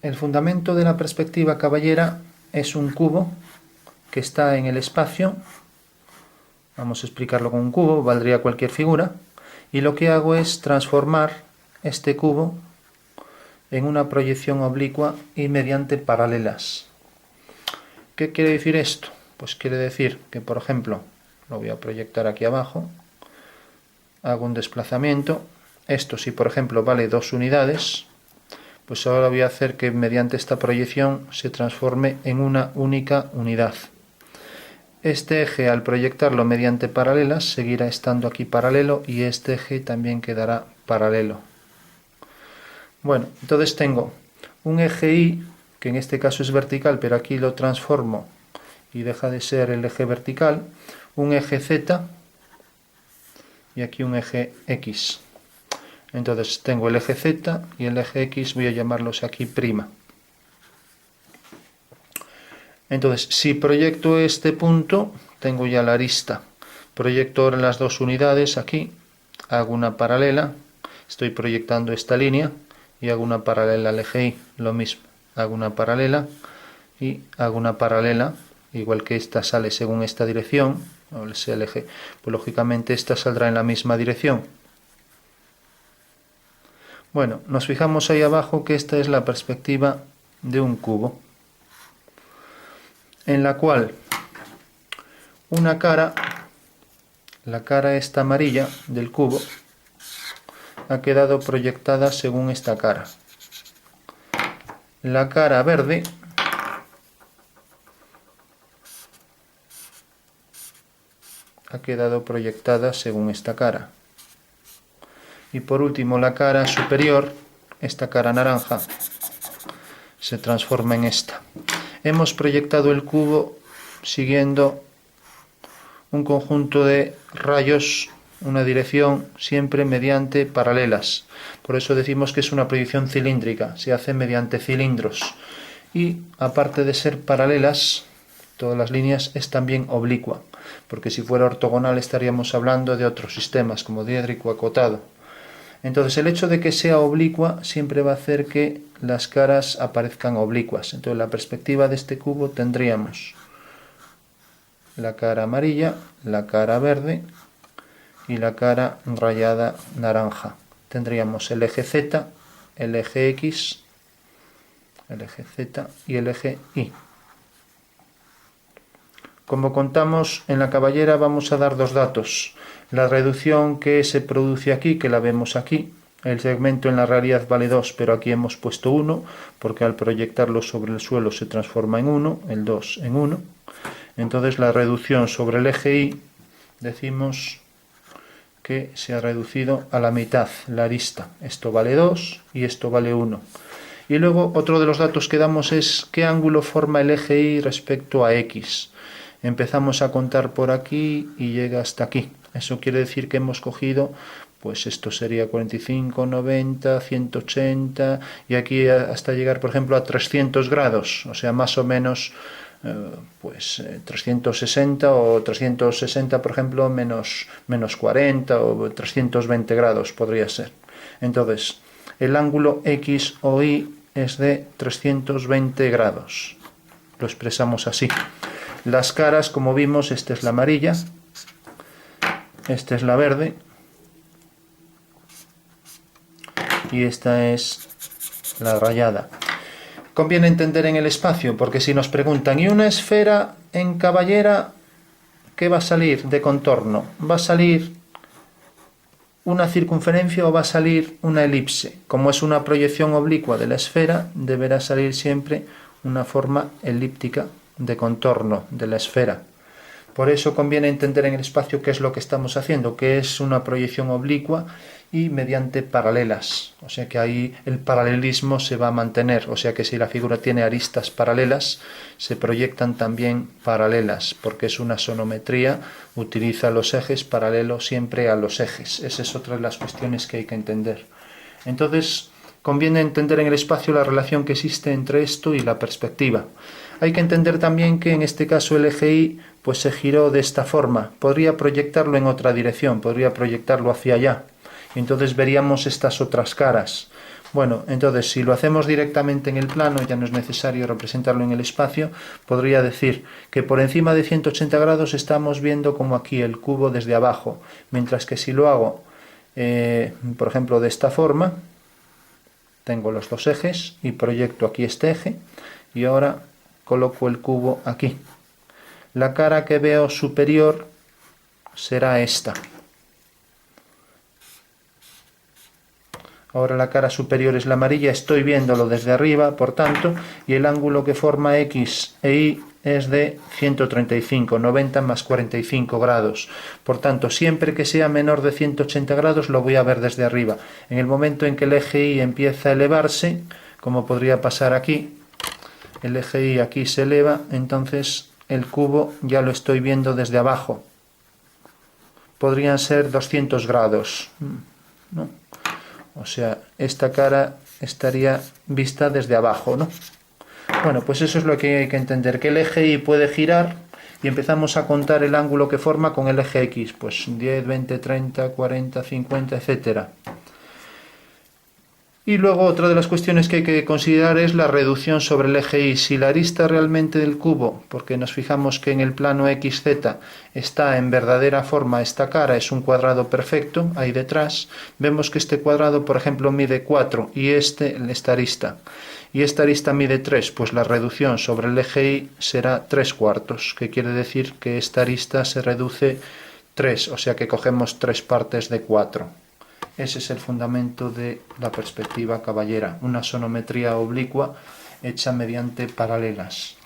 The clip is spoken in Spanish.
el fundamento de la perspectiva caballera es un cubo que está en el espacio. Vamos a explicarlo con un cubo, valdría cualquier figura. Y lo que hago es transformar este cubo en una proyección oblicua y mediante paralelas. ¿Qué quiere decir esto? Pues quiere decir que, por ejemplo, lo voy a proyectar aquí abajo, hago un desplazamiento. Esto, si por ejemplo vale 2 unidades, pues ahora voy a hacer que mediante esta proyección se transforme en una única unidad. Este eje, al proyectarlo mediante paralelas, seguirá estando aquí paralelo y este eje también quedará paralelo. Bueno, entonces tengo un eje Y, que en este caso es vertical, pero aquí lo transformo y deja de ser el eje vertical, un eje Z y aquí un eje X. Entonces tengo el eje Z y el eje X, voy a llamarlos aquí prima. Entonces, si proyecto este punto, tengo ya la arista. Proyecto ahora las 2 unidades aquí, hago una paralela, estoy proyectando esta línea y hago una paralela al eje Y, lo mismo. Hago una paralela y hago una paralela, igual que esta sale según esta dirección, o el eje, pues lógicamente esta saldrá en la misma dirección. Bueno, nos fijamos ahí abajo que esta es la perspectiva de un cubo, en la cual una cara, la cara esta amarilla del cubo, ha quedado proyectada según esta cara. La cara verde ha quedado proyectada según esta cara. Y por último la cara superior, esta cara naranja, se transforma en esta. Hemos proyectado el cubo siguiendo un conjunto de rayos, una dirección siempre mediante paralelas. Por eso decimos que es una proyección cilíndrica, se hace mediante cilindros. Y aparte de ser paralelas, todas las líneas, es también oblicua, porque si fuera ortogonal estaríamos hablando de otros sistemas como diédrico acotado. Entonces el hecho de que sea oblicua siempre va a hacer que las caras aparezcan oblicuas. Entonces la perspectiva de este cubo tendríamos la cara amarilla, la cara verde y la cara rayada naranja. Tendríamos el eje Z, el eje X, el eje Z y el eje Y. Como contamos en la caballera, vamos a dar 2 datos. La reducción que se produce aquí, que la vemos aquí, el segmento en la realidad vale 2, pero aquí hemos puesto 1, porque al proyectarlo sobre el suelo se transforma en 1, el 2 en 1. Entonces la reducción sobre el eje Y, decimos que se ha reducido a la mitad, la arista. Esto vale 2 y esto vale 1. Y luego otro de los datos que damos es qué ángulo forma el eje Y respecto a X. Empezamos a contar por aquí y llega hasta aquí. Eso quiere decir que hemos cogido, pues esto sería 45, 90, 180 y aquí hasta llegar, por ejemplo, a 300 grados, o sea, más o menos 360 o 360, por ejemplo, menos 40 o 320 grados podría ser. Entonces, el ángulo X o Y es de 320 grados. Lo expresamos así. Las caras, como vimos, esta es la amarilla, esta es la verde y esta es la rayada. Conviene entender en el espacio, porque si nos preguntan, ¿y una esfera en caballera qué va a salir de contorno? ¿Va a salir una circunferencia o va a salir una elipse? Como es una proyección oblicua de la esfera, deberá salir siempre una forma elíptica de contorno de la esfera. Por eso conviene entender en el espacio qué es lo que estamos haciendo, que es una proyección oblicua y mediante paralelas. O sea que ahí el paralelismo se va a mantener. O sea que si la figura tiene aristas paralelas, se proyectan también paralelas, porque es una sonometría, utiliza los ejes paralelos siempre a los ejes. Esa es otra de las cuestiones que hay que entender. Entonces, conviene entender en el espacio la relación que existe entre esto y la perspectiva. Hay que entender también que en este caso el eje Y pues se giró de esta forma. Podría proyectarlo en otra dirección, podría proyectarlo hacia allá. Y entonces veríamos estas otras caras. Bueno, entonces si lo hacemos directamente en el plano, ya no es necesario representarlo en el espacio, podría decir que por encima de 180 grados estamos viendo como aquí el cubo desde abajo, mientras que si lo hago, por ejemplo, de esta forma, tengo los dos ejes y proyecto aquí este eje y ahora coloco el cubo aquí. La cara que veo superior será esta. Ahora la cara superior es la amarilla, estoy viéndolo desde arriba, por tanto, y el ángulo que forma X e Y es de 135, 90 más 45 grados. Por tanto, siempre que sea menor de 180 grados lo voy a ver desde arriba. En el momento en que el eje Y empieza a elevarse, como podría pasar aquí, el eje Y aquí se eleva, entonces el cubo ya lo estoy viendo desde abajo. Podrían ser 200 grados, ¿no? O sea, esta cara estaría vista desde abajo, ¿no? Bueno, pues eso es lo que hay que entender, que el eje Y puede girar y empezamos a contar el ángulo que forma con el eje X, pues 10, 20, 30, 40, 50, etcétera. Y luego otra de las cuestiones que hay que considerar es la reducción sobre el eje Y. Si la arista realmente del cubo, porque nos fijamos que en el plano XZ está en verdadera forma esta cara, es un cuadrado perfecto, ahí detrás, vemos que este cuadrado, por ejemplo, mide 4 y esta arista. Y esta arista mide 3, pues la reducción sobre el eje Y será 3/4, que quiere decir que esta arista se reduce 3, o sea que cogemos 3 partes de 4. Ese es el fundamento de la perspectiva caballera, una sonometría oblicua hecha mediante paralelas.